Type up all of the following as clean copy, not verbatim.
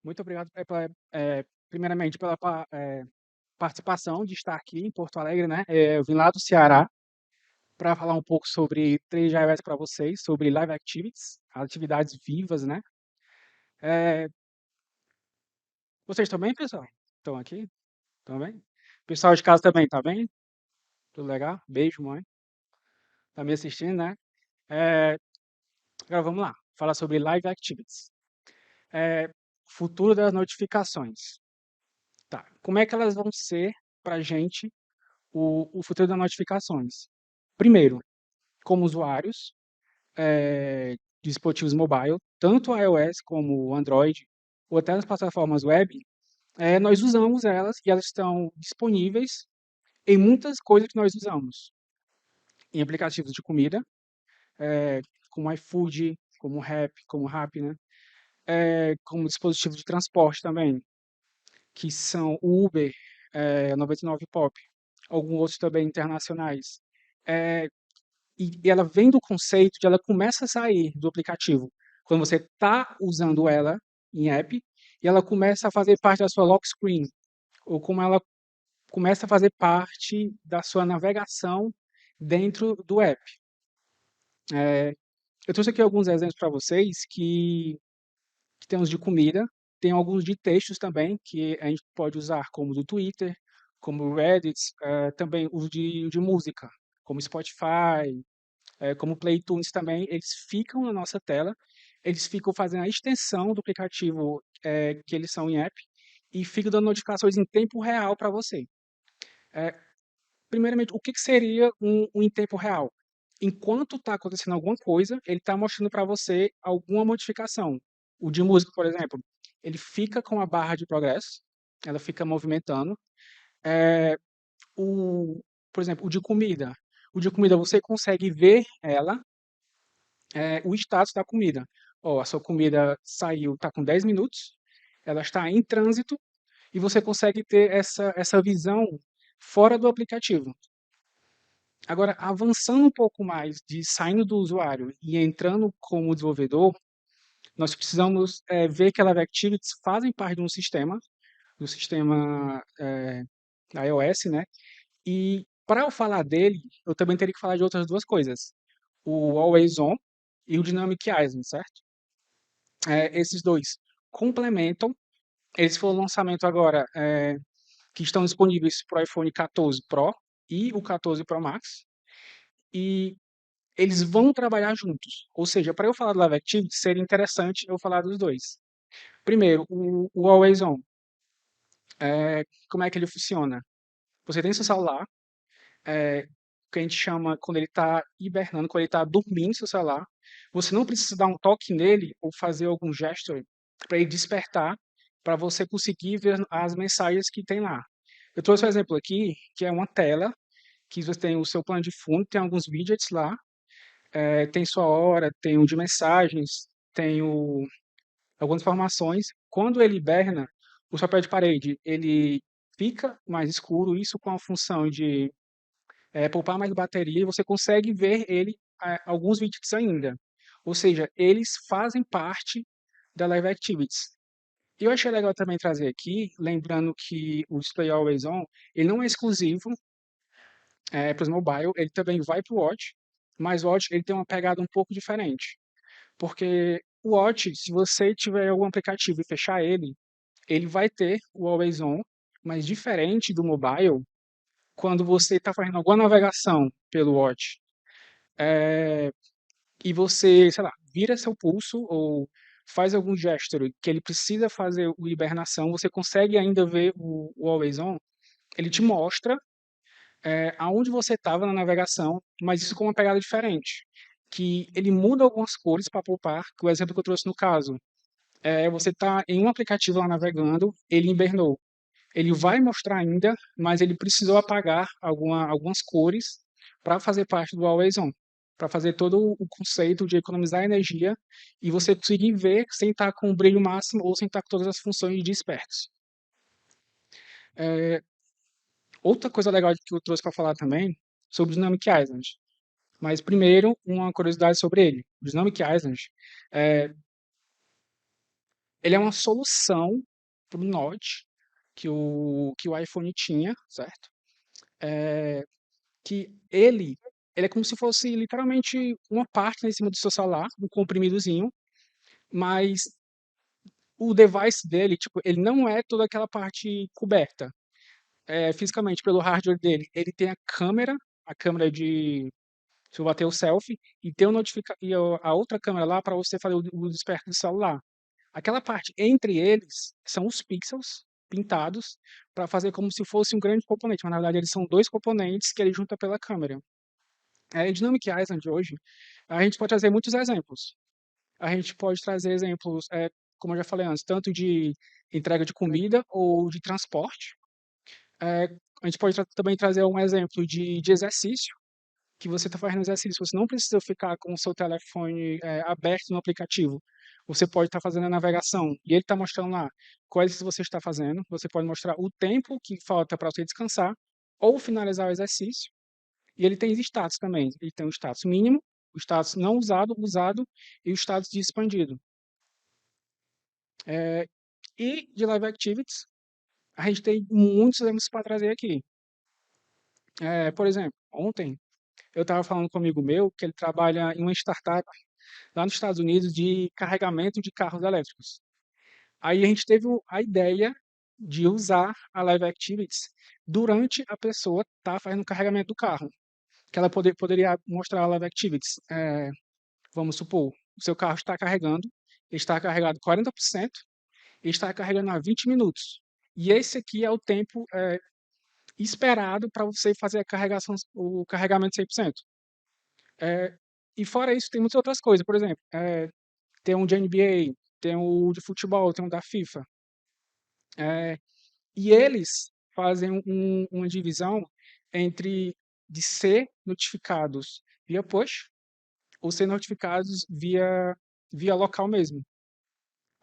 Muito obrigado, primeiramente pela participação de estar aqui em Porto Alegre, né? Eu vim lá do Ceará para falar um pouco sobre 3GIS para vocês, sobre Live Activities, atividades vivas, né? Eh, Vocês estão bem, pessoal? Estão aqui? Estão bem? Pessoal de casa também, tá bem? Tudo legal? Beijo, mãe. Tá me assistindo, né? Eh, Agora vamos lá, falar sobre Live Activities. Eh, Futuro das notificações. Tá, como é que elas vão ser para a gente o futuro das notificações? Primeiro, como usuários, de dispositivos mobile, tanto iOS como Android, ou até as plataformas web, nós usamos elas e elas estão disponíveis em muitas coisas que nós usamos. Em aplicativos de comida, como iFood, como Rappi, né? Como dispositivos de transporte também, que são o Uber, 99 Pop, alguns outros também internacionais. Eh, e ela vem do conceito de ela começa a sair do aplicativo quando você está usando ela em app e ela começa a fazer parte da sua lock screen, ou como ela começa a fazer parte da sua navegação dentro do app. Eu trouxe aqui alguns exemplos para vocês que temos de comida, tem alguns de textos também que a gente pode usar, como do Twitter, como o Reddit, também os de música, como Spotify, como o Playtunes também, eles ficam na nossa tela, eles ficam fazendo a extensão do aplicativo que eles são em app e ficam dando notificações em tempo real para você. É, Primeiramente, o que que seria um em tempo real? Enquanto está acontecendo alguma coisa, ele está mostrando para você alguma modificação. O de música, por exemplo, ele fica com a barra de progresso, ela fica movimentando. É, por exemplo, o de comida você consegue ver ela, o status da comida. Ó, a sua comida saiu, está com 10 minutos, ela está em trânsito e você consegue ter essa visão fora do aplicativo. Agora, avançando um pouco mais, de saindo do usuário e entrando como desenvolvedor, nós precisamos ver que a Live Activities fazem parte de um sistema, do sistema iOS, né? E para eu falar dele, eu também teria que falar de outras duas coisas: o Always On e o Dynamic Island, certo? Esses dois complementam. Eles foram lançamento agora, que estão disponíveis para o iPhone 14 Pro e o 14 Pro Max. E eles vão trabalhar juntos. Ou seja, para eu falar do Live Activity, seria interessante eu falar dos dois. Primeiro, o Always On. Como é que ele funciona? Você tem seu celular, que a gente chama quando ele está hibernando, quando ele está dormindo seu celular. Você não precisa dar um toque nele ou fazer algum gesto para ele despertar, para você conseguir ver as mensagens que tem lá. Eu trouxe um exemplo aqui, que é uma tela, que você tem o seu plano de fundo, tem alguns widgets lá, tem sua hora, tem o de mensagens, tem algumas informações. Quando ele hiberna, o papel de parede ele fica mais escuro, isso com a função de poupar mais bateria, e você consegue ver ele alguns widgets ainda. Ou seja, eles fazem parte da Live Activities. E eu achei legal também trazer aqui, lembrando que o Display Always On, ele não é exclusivo para os mobile, ele também vai para o Watch, mas o Watch ele tem uma pegada um pouco diferente. Porque o Watch, se você tiver algum aplicativo e fechar ele, ele vai ter o Always On, mas diferente do mobile, quando você está fazendo alguma navegação pelo Watch, e você, sei lá, vira seu pulso ou faz algum gesto que ele precisa fazer o hibernação, você consegue ainda ver o Always On, ele te mostra aonde você estava na navegação, mas isso com uma pegada diferente. Que ele muda algumas cores para poupar, que o exemplo que eu trouxe no caso, você está em um aplicativo lá navegando, ele hibernou. Ele vai mostrar ainda, mas ele precisou apagar algumas cores para fazer parte do Always On, para fazer todo o conceito de economizar energia e você conseguir ver sem estar com o brilho máximo ou sem estar com todas as funções de espertos. É, Outra coisa legal que eu trouxe para falar também sobre o Dynamic Island. Mas primeiro, uma curiosidade sobre ele. O Dynamic Island, é, Ele é uma solução para o Node que o iPhone tinha, certo? Que ele é como se fosse literalmente uma parte em cima do seu celular, um comprimidozinho, mas o device dele, tipo, ele não é toda aquela parte coberta, fisicamente pelo hardware dele. Ele tem a câmera de se eu bater o selfie, e tem a outra câmera lá para você fazer o desperto do celular. Aquela parte entre eles são os pixels pintados para fazer como se fosse um grande componente, mas na verdade eles são dois componentes que ele junta pela câmera. Em Dynamic Island hoje, a gente pode trazer muitos exemplos. A gente pode trazer exemplos, como eu já falei antes, tanto de entrega de comida ou de transporte. A gente pode também trazer um exemplo de exercício, que você está fazendo exercício, você não precisa ficar com o seu telefone aberto no aplicativo. Você pode estar fazendo a navegação e ele está mostrando lá quais você está fazendo. Você pode mostrar o tempo que falta para você descansar ou finalizar o exercício. E ele tem status também. Ele tem o status mínimo, o status não usado, usado e o status de expandido. E de Live Activities, a gente tem muitos exemplos para trazer aqui. Por exemplo, ontem eu estava falando com um amigo meu que ele trabalha em uma startup lá nos Estados Unidos de carregamento de carros elétricos. Aí a gente teve a ideia de usar a Live Activities durante a pessoa estar fazendo o carregamento do carro. Que ela poderia mostrar a Live Activities. Vamos supor, o seu carro está carregando, está carregado 40% e está carregando há 20 minutos. E esse aqui é o tempo esperado para você fazer a carregação, o carregamento 100%. E fora isso, tem muitas outras coisas. Por exemplo, tem um de NBA, tem o de futebol, tem um da FIFA. E eles fazem uma divisão entre de ser notificados via push ou ser notificados via local mesmo.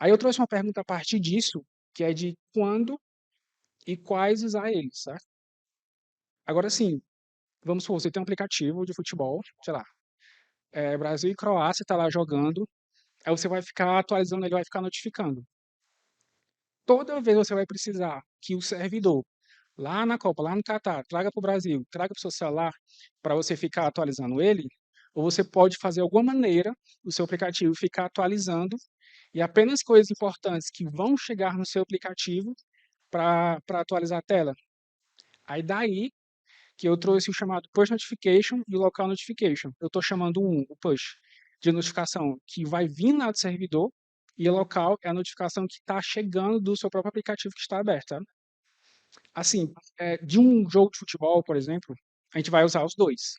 Aí eu trouxe uma pergunta a partir disso, que é de quando e quais usar eles, certo? Agora sim, vamos supor, você tem um aplicativo de futebol, sei lá, Brasil e Croácia está lá jogando, aí você vai ficar atualizando, ele vai ficar notificando. Toda vez você vai precisar que o servidor, lá na Copa, lá no Catar, traga para o Brasil, traga para o seu celular, para você ficar atualizando ele, ou você pode fazer alguma maneira o seu aplicativo ficar atualizando e apenas coisas importantes que vão chegar no seu aplicativo para atualizar a tela. Aí daí que eu trouxe o chamado Push Notification e o Local Notification. Eu estou chamando o Push, de notificação que vai vir lá do servidor, e o local é a notificação que está chegando do seu próprio aplicativo que está aberto. Tá? Assim, de um jogo de futebol, por exemplo, a gente vai usar os dois.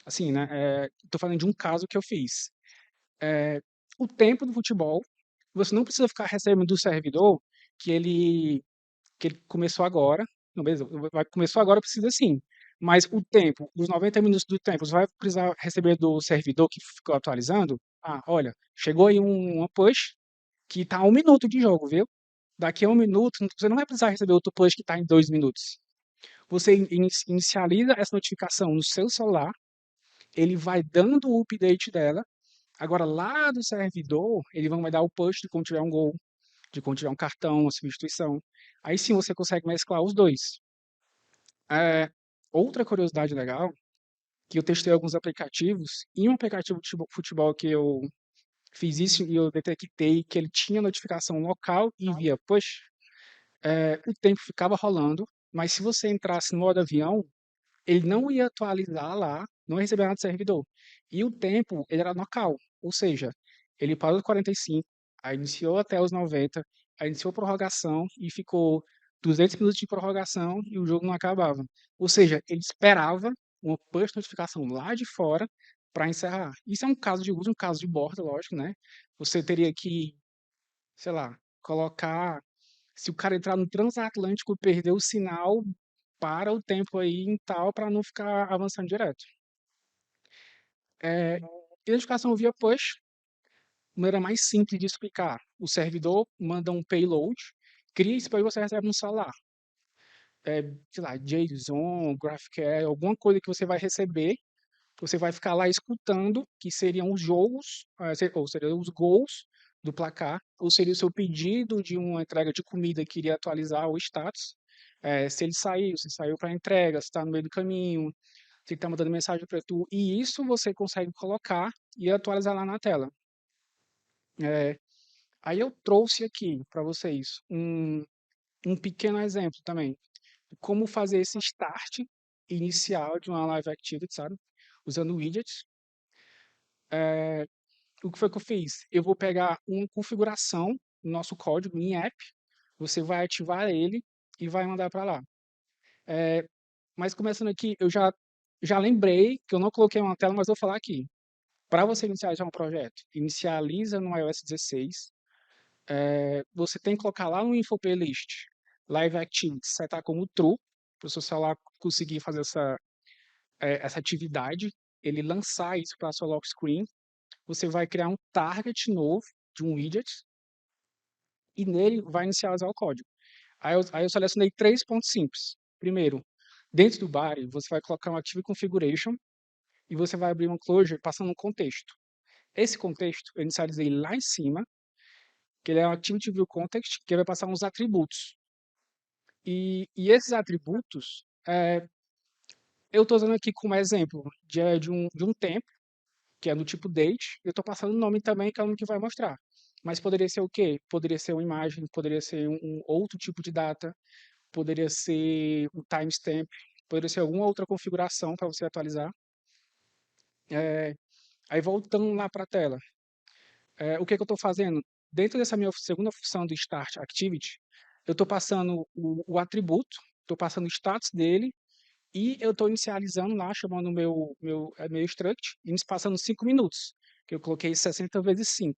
Assim, né? Estou falando de um caso que eu fiz. É, o tempo do futebol, você não precisa ficar recebendo do servidor que ele começou agora. Não, beleza, começou agora, precisa sim. Mas o tempo, os 90 minutos do tempo, você vai precisar receber do servidor que ficou atualizando? Ah, olha, chegou aí uma push que está a 1 minuto de jogo, viu? Daqui a 1 minuto, você não vai precisar receber outro push que está em 2 minutos. Você inicializa essa notificação no seu celular, ele vai dando o update dela. Agora, lá do servidor, ele vai dar o push de quando tiver um gol, de quando tiver um cartão, uma substituição. Aí sim você consegue mesclar os dois. É, outra curiosidade legal, que eu testei alguns aplicativos, e um aplicativo de futebol que eu fiz isso e eu detectei que ele tinha notificação local e via push, o tempo ficava rolando, mas se você entrasse no modo avião, ele não ia atualizar lá, não ia receber nada do servidor. E o tempo, ele era local, ou seja, ele parou de 45, aí iniciou até os 90, aí iniciou a prorrogação e ficou 200 minutos de prorrogação e o jogo não acabava. Ou seja, ele esperava uma push notificação lá de fora para encerrar. Isso é um caso de uso, um caso de borda, lógico, né? Você teria que, sei lá, colocar se o cara entrar no transatlântico e perder o sinal, para o tempo aí em tal para não ficar avançando direto. É, identificação via push, maneira mais simples de explicar. O servidor manda um payload, cria isso para você recebe no celular. Sei lá, JSON, GraphQL, alguma coisa que você vai receber, você vai ficar lá escutando, que seriam os jogos, ou seriam os gols do placar, ou seria o seu pedido de uma entrega de comida que iria atualizar o status, se ele saiu, se saiu para entrega, se está no meio do caminho, se está mandando mensagem para tu, e isso você consegue colocar e atualizar lá na tela. É, aí eu trouxe aqui para vocês um pequeno exemplo também, de como fazer esse start inicial de uma live activity, sabe? Usando widgets. O que foi que eu fiz? Eu vou pegar uma configuração do nosso código em app, você vai ativar ele e vai mandar para lá. Mas começando aqui, eu já lembrei que eu não coloquei uma tela, mas vou falar aqui. Para você inicializar um projeto, inicializa no iOS 16, você tem que colocar lá no info playlist Live Activity, setar como true, para o seu celular conseguir fazer essa atividade, ele lançar isso para a sua lock screen. Você vai criar um target novo de um widget e nele vai inicializar o código. Aí eu selecionei 3 pontos simples. Primeiro, dentro do body, você vai colocar um Active Configuration e você vai abrir um closure passando um contexto. Esse contexto eu inicializei lá em cima, que ele é um Activity View Context, que vai passar uns atributos. E esses atributos, eu estou usando aqui como exemplo de um tempo, que é do tipo date, eu estou passando o nome também, que é o nome que vai mostrar. Mas poderia ser o quê? Poderia ser uma imagem, poderia ser um outro tipo de data, poderia ser um timestamp, poderia ser alguma outra configuração para você atualizar. Aí voltando lá para a tela, o que, que eu estou fazendo? Dentro dessa minha segunda função do Start Activity, eu estou passando o atributo, estou passando o status dele e eu estou inicializando lá, chamando o meu struct, e me passando 5 minutos, que eu coloquei 60 vezes 5.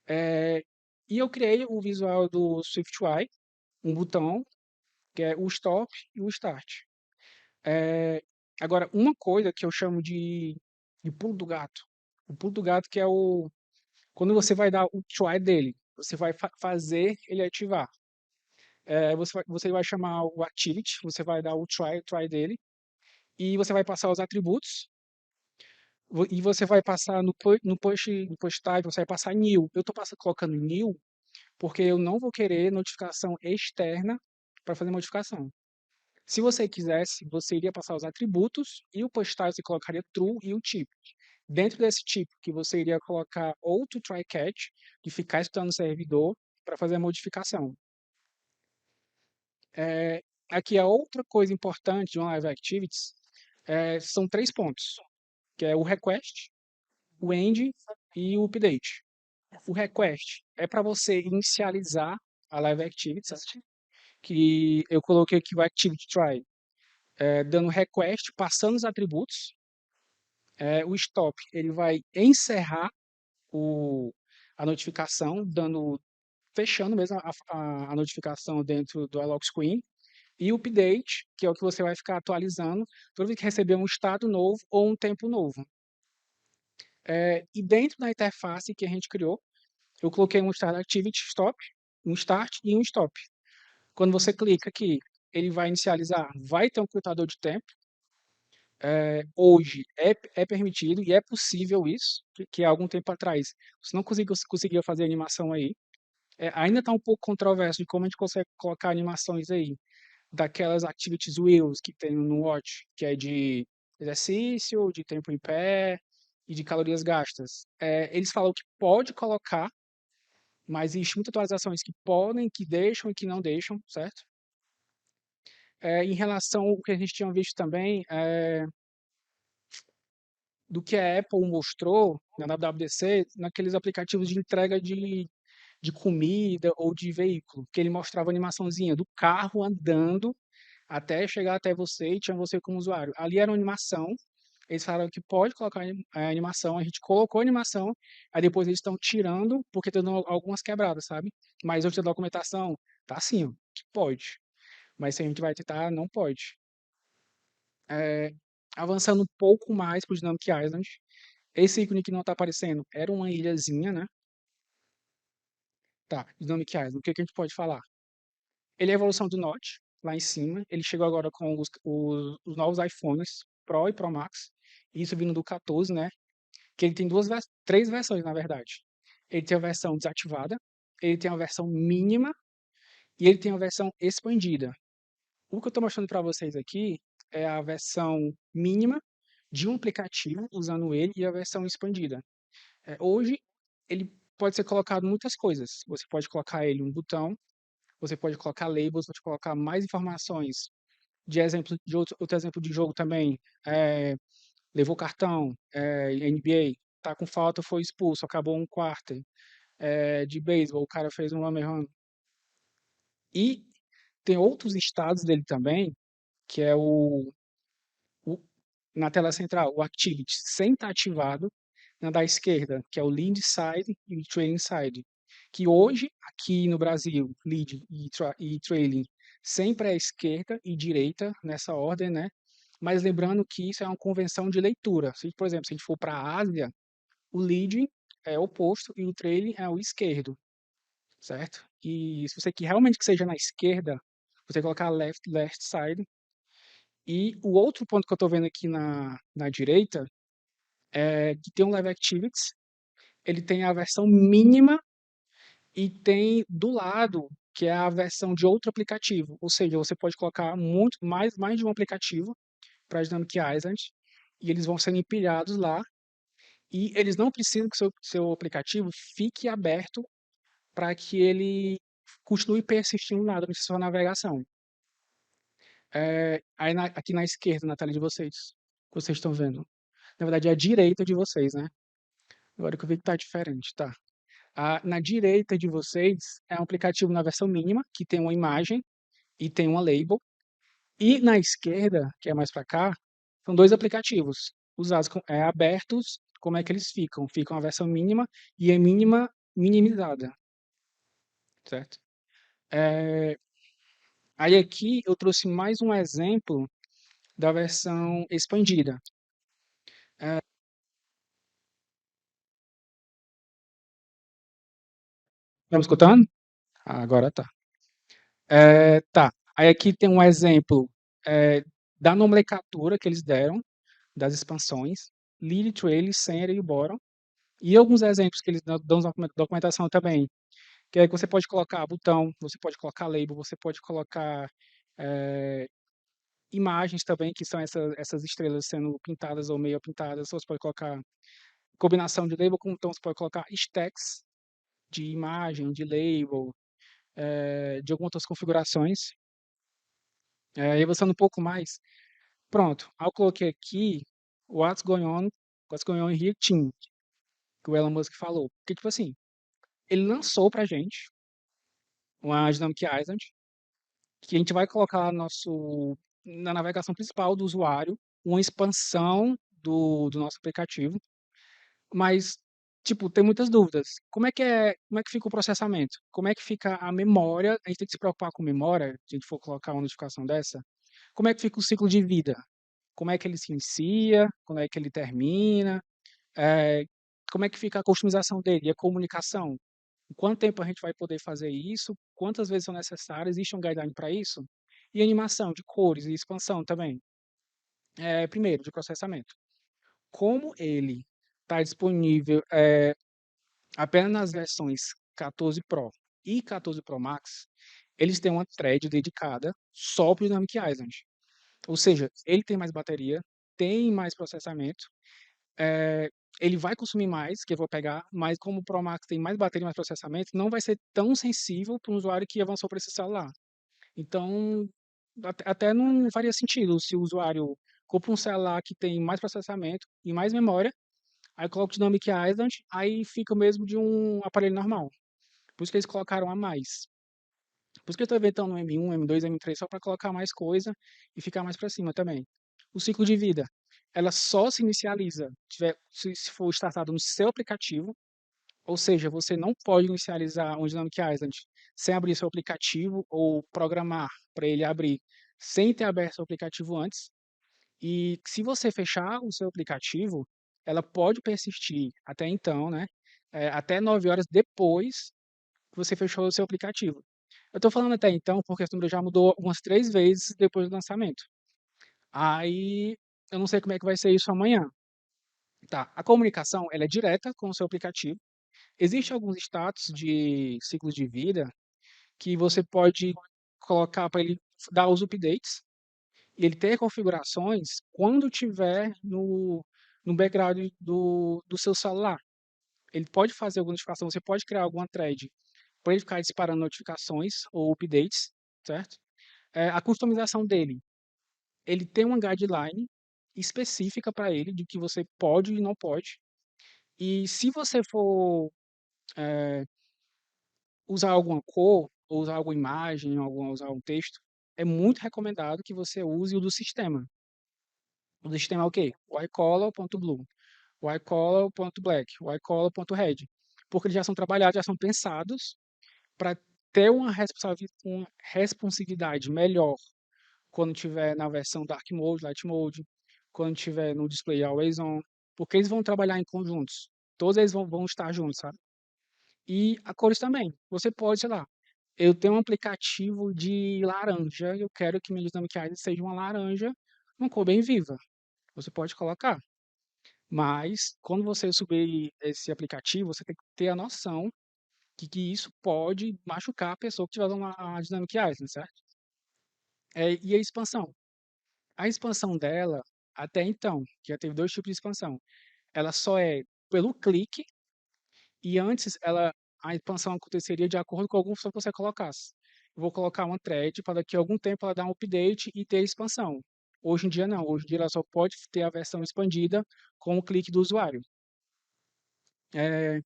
E eu criei o visual do SwiftUI, um botão, que é o Stop e o Start. Agora, uma coisa que eu chamo de pulo do gato. O pulo do gato que é quando você vai dar o try dele, você vai fazer ele ativar. Você vai chamar o activity, você vai dar o try dele, e você vai passar os atributos, e você vai passar no push type, você vai passar new. Eu estou colocando new porque eu não vou querer notificação externa para fazer modificação. Se você quisesse, você iria passar os atributos e o push type você colocaria true e o tipo. Dentro desse tipo, que você iria colocar outro try catch, de ficar escutando o servidor para fazer a modificação. Aqui a outra coisa importante de uma Live Activities são 3 pontos, que é o request, o end e o update. O request é para você inicializar a Live Activity, certo? Que eu coloquei aqui o Activity Try, dando request, passando os atributos. O stop, ele vai encerrar a notificação, fechando mesmo a notificação dentro do iLock Screen. E o update, que é o que você vai ficar atualizando toda vez que receber um estado novo ou um tempo novo. E dentro da interface que a gente criou, eu coloquei um Start Activity Stop, um Start e um Stop. Quando você clica aqui, ele vai inicializar, vai ter um contador de tempo. Hoje é permitido e é possível isso, que há algum tempo atrás você não conseguia fazer animação aí. Ainda está um pouco controverso de como a gente consegue colocar animações aí, daquelas activities wheels que tem no Watch, que é de exercício, de tempo em pé e de calorias gastas. Eles falam que pode colocar, mas existem muitas atualizações que podem, que deixam e que não deixam, certo? Em relação ao que a gente tinha visto também, do que a Apple mostrou na WWDC, naqueles aplicativos de entrega de comida ou de veículo, que ele mostrava a animaçãozinha do carro andando até chegar até você e tinha você como usuário. Ali era uma animação, eles falaram que pode colocar a animação, a gente colocou a animação, aí depois eles estão tirando, porque estão dando algumas quebradas, sabe? Mas hoje a documentação tá assim, ó, que pode. Mas se a gente vai tentar, não pode. É, avançando um pouco mais para o Dynamic Island, esse ícone que não está aparecendo era uma ilhazinha, né? Tá, Dynamic Island, o que que a gente pode falar? Ele é a evolução do Note, lá em cima. Ele chegou agora com os novos iPhones Pro e Pro Max. Isso vindo do 14, né? Que ele tem três versões, na verdade. ele tem a versão desativada, ele tem a versão mínima e ele tem a versão expandida. O que eu estou mostrando para vocês aqui é a versão mínima de um aplicativo usando ele e a versão expandida. Hoje, ele pode ser colocado muitas coisas. Você pode colocar ele um botão, você pode colocar labels, pode colocar mais informações. De exemplo, de outro exemplo de jogo também, levou cartão, NBA, tá com falta, foi expulso, acabou um quarto. De beisebol, o cara fez um home run. E tem outros estados dele também, que é o na tela central, o Activity, sem estar ativado, na da esquerda, que é o Lead Side e o Trailing Side. Que hoje, aqui no Brasil, Lead e Trailing sempre é esquerda e direita, nessa ordem, né? Mas lembrando que isso é uma convenção de leitura. Se, por exemplo, se a gente for para a Ásia, o Lead é o oposto e o Trailing é o esquerdo, certo? E se você quer realmente que seja na esquerda, você colocar left side. E o outro ponto que eu estou vendo aqui na direita é que tem um Live Activities, ele tem a versão mínima e tem do lado que é a versão de outro aplicativo. Ou seja, você pode colocar mais de um aplicativo para a Dynamic Island e eles vão sendo empilhados lá e eles não precisam que o seu aplicativo fique aberto para que ele continue persistindo lá durante a sua navegação. Aí aqui na esquerda, na tela de vocês, que vocês estão vendo. Na verdade, é a direita de vocês, né? Agora que eu vi que tá diferente, tá? Na direita de vocês é um aplicativo na versão mínima, que tem uma imagem e tem uma label. E na esquerda, que é mais para cá, são dois aplicativos usados abertos. Como é que eles ficam? Ficam a versão mínima e a mínima minimizada, certo? É, Aí aqui eu trouxe mais um exemplo da versão expandida. Estão me escutando? Agora tá. Tá. Aí aqui tem um exemplo da nomenclatura que eles deram das expansões, Lead, Trail, Sender e Bottom. E alguns exemplos que eles dão na documentação também, que é que você pode colocar botão, você pode colocar label, você pode colocar eh, imagens também, que são essas estrelas sendo pintadas ou meio pintadas. Você pode colocar combinação de label com então você pode colocar stacks de imagem, de label, de algumas outras configurações. Aí avançando um pouco mais, pronto. Aí eu coloquei aqui what's going on here team, que o Elon Musk falou. Porque, tipo assim, ele lançou pra gente uma Dynamic Island, que a gente vai colocar lá na navegação principal do usuário, uma expansão do nosso aplicativo, mas, tipo, tem muitas dúvidas. Como é que fica o processamento? Como é que fica a memória? A gente tem que se preocupar com memória, se a gente for colocar uma notificação dessa. Como é que fica o ciclo de vida? Como é que ele se inicia? Como é que ele termina? Eh, Como é que fica a customização dele e a comunicação? Em quanto tempo a gente vai poder fazer isso? Quantas vezes são necessárias? Existe um guideline para isso? E animação de cores e expansão também. Primeiro, de processamento. Como ele está disponível apenas nas versões 14 Pro e 14 Pro Max, eles têm uma thread dedicada só para o Dynamic Island. Ou seja, ele tem mais bateria, tem mais processamento, eh, ele vai consumir mais, que eu vou pegar, mas como o Pro Max tem mais bateria e mais processamento, não vai ser tão sensível para um usuário que avançou para esse celular. Então, até não faria sentido se o usuário compra um celular que tem mais processamento e mais memória, aí coloca o Dynamic Island, aí fica o mesmo de um aparelho normal. Por isso que eles colocaram a mais. Por isso que eu estou inventando um M1, M2, M3 só para colocar mais coisa e ficar mais para cima também. O ciclo de vida, ela só se inicializa se for startado no seu aplicativo, ou seja, você não pode inicializar um Dynamic Island sem abrir seu aplicativo ou programar para ele abrir sem ter aberto o aplicativo antes. E se você fechar o seu aplicativo, ela pode persistir até então, né? Até 9 horas depois que você fechou o seu aplicativo. Eu estou falando até então porque esse número já mudou umas 3 vezes depois do lançamento. Aí eu não sei como é que vai ser isso amanhã. Tá, a comunicação ela é direta com o seu aplicativo. Existem alguns status de ciclos de vida que você pode colocar para ele dar os updates e ele ter configurações quando tiver no background do seu celular. Ele pode fazer alguma notificação, você pode criar alguma thread para ele ficar disparando notificações ou updates, certo? A customização dele, ele tem uma guideline específica para ele de que você pode e não pode. E se você for usar alguma cor, ou usar alguma imagem, ou usar um texto, é muito recomendado que você use o do sistema. O do sistema é o quê? Whitecolor.blue, whitecolor.black, whitecolor.red. Porque eles já são trabalhados, já são pensados para ter uma responsividade melhor quando tiver na versão Dark Mode, Light Mode, quando tiver no Display Always On, porque eles vão trabalhar em conjuntos. Todos eles vão estar juntos, sabe? E a cores também. Você pode, sei lá, eu tenho um aplicativo de laranja e eu quero que minha Dynamic Island seja uma laranja, uma cor bem viva. Você pode colocar. Mas, quando você subir esse aplicativo, você tem que ter a noção que isso pode machucar a pessoa que estiver usando a Dynamic Island, certo? E a expansão? A expansão dela, até então, que já teve dois tipos de expansão, ela só é pelo clique e antes a expansão aconteceria de acordo com alguma função que você colocasse. Eu vou colocar uma thread para daqui a algum tempo ela dar um update e ter expansão. Hoje em dia não, hoje em dia ela só pode ter a versão expandida com o clique do usuário. É,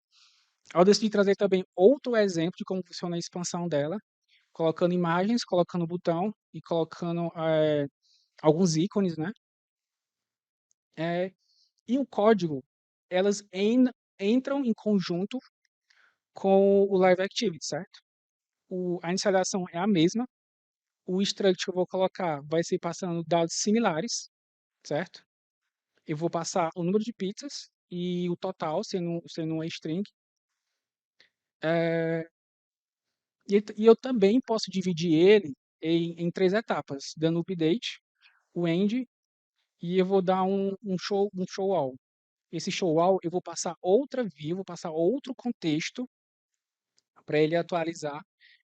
eu decidi trazer também outro exemplo de como funciona a expansão dela, colocando imagens, colocando botão e colocando alguns ícones, né? É, e o código, elas entram em conjunto com o Live Activity, certo? A inicialização é a mesma. O struct que eu vou colocar vai ser passando dados similares, certo? Eu vou passar o número de pizzas e o total, sendo uma string. É, e eu também posso dividir ele em três etapas, dando o update, o end, e eu vou dar um show all. Esse show all eu vou passar outra view, vou passar outro contexto para ele atualizar,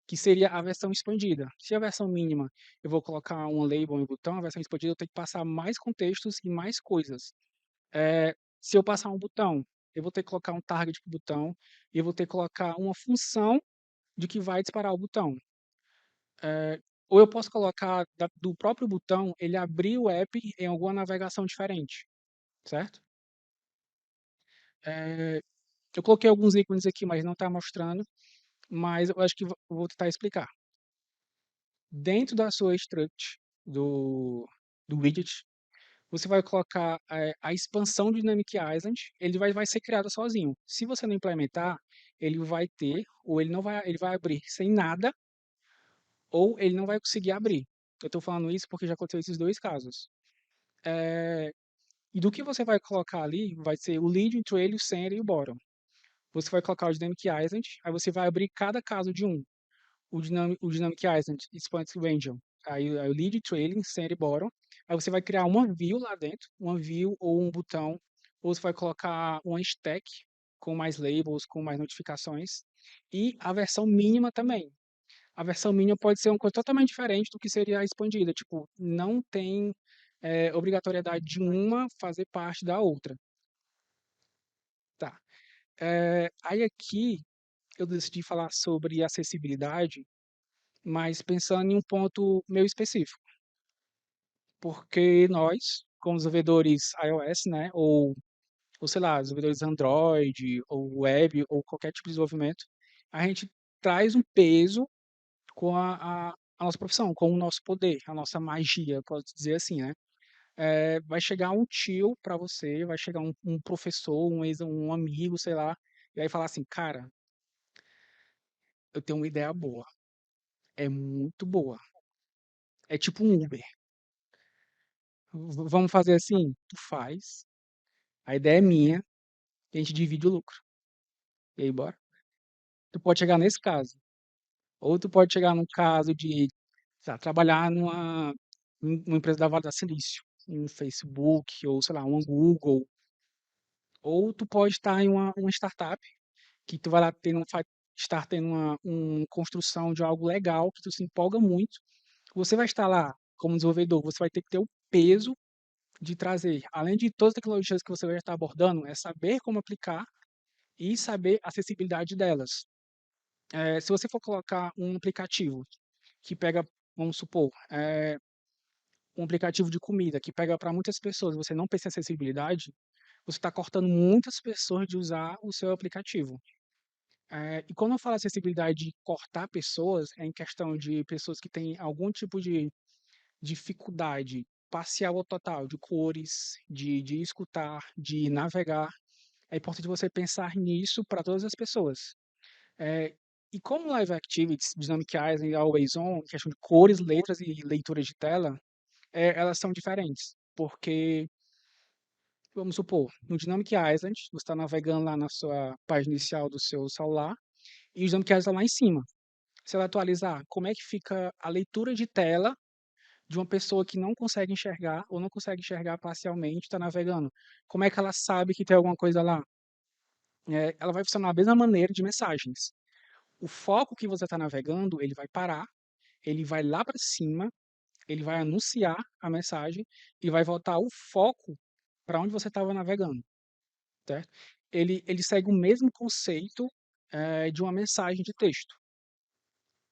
que seria a versão expandida. Se a versão mínima eu vou colocar um label e um botão, a versão expandida eu tenho que passar mais contextos e mais coisas. Se eu passar um botão, eu vou ter que colocar um target para o botão e eu vou ter que colocar uma função de que vai disparar o botão. Ou eu posso colocar do próprio botão ele abrir o app em alguma navegação diferente, certo? Eh, eu coloquei alguns ícones aqui, mas não está mostrando, mas eu acho que vou tentar explicar. Dentro da sua struct do widget, você vai colocar a expansão do Dynamic Island, ele vai ser criado sozinho. Se você não implementar, ele vai ter, ou ele vai abrir sem nada, ou ele não vai conseguir abrir. Eu estou falando isso porque já aconteceu esses dois casos. E do que você vai colocar ali, vai ser o lead, o trail, o center e o bottom. Você vai colocar o Dynamic Island, aí você vai abrir cada caso de um. O Dynamic Island, Expansive Region, aí o lead, trailing, center e bottom. Aí você vai criar uma view lá dentro, uma view ou um botão, ou você vai colocar uma stack com mais labels, com mais notificações, e a versão mínima também. A versão mínima pode ser uma coisa totalmente diferente do que seria a expandida, tipo, não tem obrigatoriedade de uma fazer parte da outra. Tá. Aí aqui eu decidi falar sobre acessibilidade, mas pensando em um ponto meio específico, porque nós, como desenvolvedores iOS, né, ou sei lá, desenvolvedores Android, ou web, ou qualquer tipo de desenvolvimento, a gente traz um peso com a nossa profissão, com o nosso poder, a nossa magia, posso dizer assim, né? Vai chegar um tio para você, vai chegar um professor, um amigo, sei lá, e vai falar assim, cara, eu tenho uma ideia boa, é muito boa, é tipo um Uber. Vamos fazer assim? Tu faz, a ideia é minha, e a gente divide o lucro. E aí, bora? Tu pode chegar nesse caso. Ou tu pode chegar num caso de, sei lá, trabalhar numa empresa da Vale da Silício, um Facebook, ou sei lá, um Google. Ou tu pode estar em uma startup que tu vai lá estar tendo uma construção de algo legal, que tu se empolga muito. Você vai estar lá como desenvolvedor, você vai ter que ter o peso de trazer, além de todas as tecnologias que você vai estar abordando, é saber como aplicar e saber a acessibilidade delas. Se você for colocar um aplicativo que pega, vamos supor, um aplicativo de comida que pega para muitas pessoas, você não pensa em acessibilidade, você está cortando muitas pessoas de usar o seu aplicativo. E quando eu falo acessibilidade de cortar pessoas, é em questão de pessoas que têm algum tipo de dificuldade parcial ou total de cores, de escutar, de navegar. É importante você pensar nisso para todas as pessoas. Eh, e como Live Activities, Dynamic Eyes e Always On, questão de cores, letras e leitura de tela, elas são diferentes. Porque, vamos supor, no Dynamic Island, você está navegando lá na sua página inicial do seu celular, e o Dynamic Island está lá em cima. Se ela atualizar, como é que fica a leitura de tela de uma pessoa que não consegue enxergar ou não consegue enxergar parcialmente, está navegando? Como é que ela sabe que tem alguma coisa lá? Ela vai funcionar da mesma maneira de mensagens. O foco que você está navegando, ele vai parar, ele vai lá para cima, ele vai anunciar a mensagem e vai voltar o foco para onde você estava navegando, certo? Ele segue o mesmo conceito de uma mensagem de texto,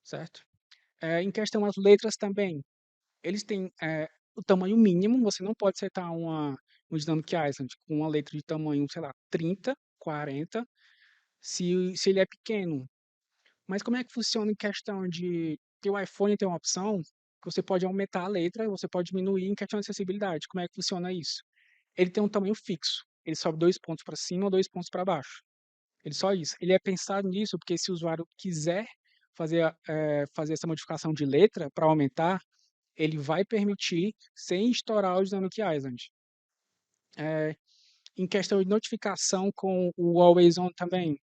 certo? Em questão às letras também, eles têm o tamanho mínimo, você não pode setar um Dynamic Island com uma letra de tamanho, sei lá, 30, 40, se ele é pequeno. Mas como é que funciona em questão de que o iPhone tem uma opção que você pode aumentar a letra, você pode diminuir em questão de acessibilidade. Como é que funciona isso? Ele tem um tamanho fixo. Ele sobe 2 pontos para cima ou 2 pontos para baixo. Ele só isso. Ele é pensado nisso porque se o usuário quiser fazer essa modificação de letra para aumentar, ele vai permitir sem estourar o Dynamic Island. Eh, em questão de notificação com o Always On também,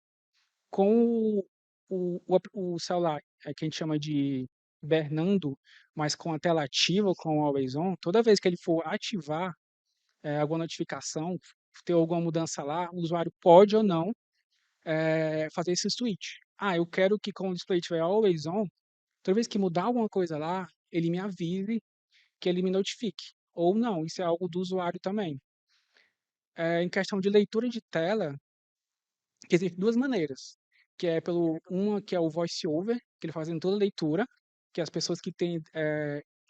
com o celular, que a gente chama de hibernando, mas com a tela ativa, com o Always On, toda vez que ele for ativar alguma notificação, ter alguma mudança lá, o usuário pode ou não fazer esse switch. Eu quero que com o display estiver Always On, toda vez que mudar alguma coisa lá, ele me avise, que ele me notifique. Ou não, isso é algo do usuário também. Em questão de leitura de tela, que existem duas maneiras, que é uma que é o voice over, que ele fazendo toda a leitura, que as pessoas que têm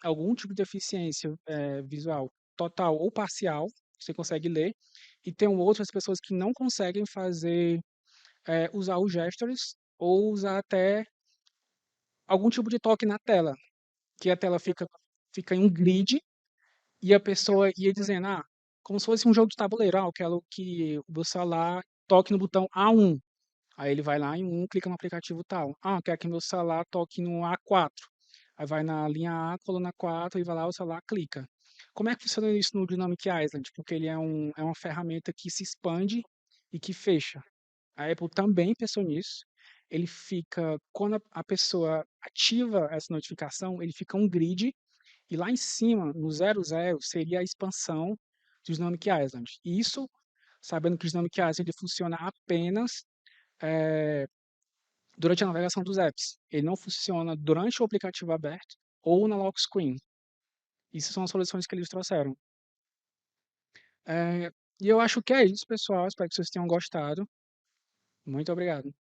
algum tipo de deficiência visual total ou parcial, você consegue ler, e tem outras pessoas que não conseguem usar os gestures ou usar até algum tipo de toque na tela, que a tela fica em um grid e a pessoa ia dizendo, como se fosse um jogo de tabuleiro, eu quero que o celular toque no botão A1. Aí ele vai lá em um, clica no aplicativo tal. Quer que meu celular toque no A4. Aí vai na linha A, coluna 4 e vai lá o celular clica. Como é que funciona isso no Dynamic Island? Porque ele é uma ferramenta que se expande e que fecha. A Apple também pensou nisso. Ele fica, quando a pessoa ativa essa notificação, ele fica um grid e lá em cima, no 00, seria a expansão do Dynamic Island. E isso, sabendo que o Dynamic Island ele funciona apenas eh, durante a navegação dos apps. Ele não funciona durante o aplicativo aberto ou na lock screen. Isso são as soluções que eles trouxeram. E eu acho que é isso, pessoal. Espero que vocês tenham gostado. Muito obrigado.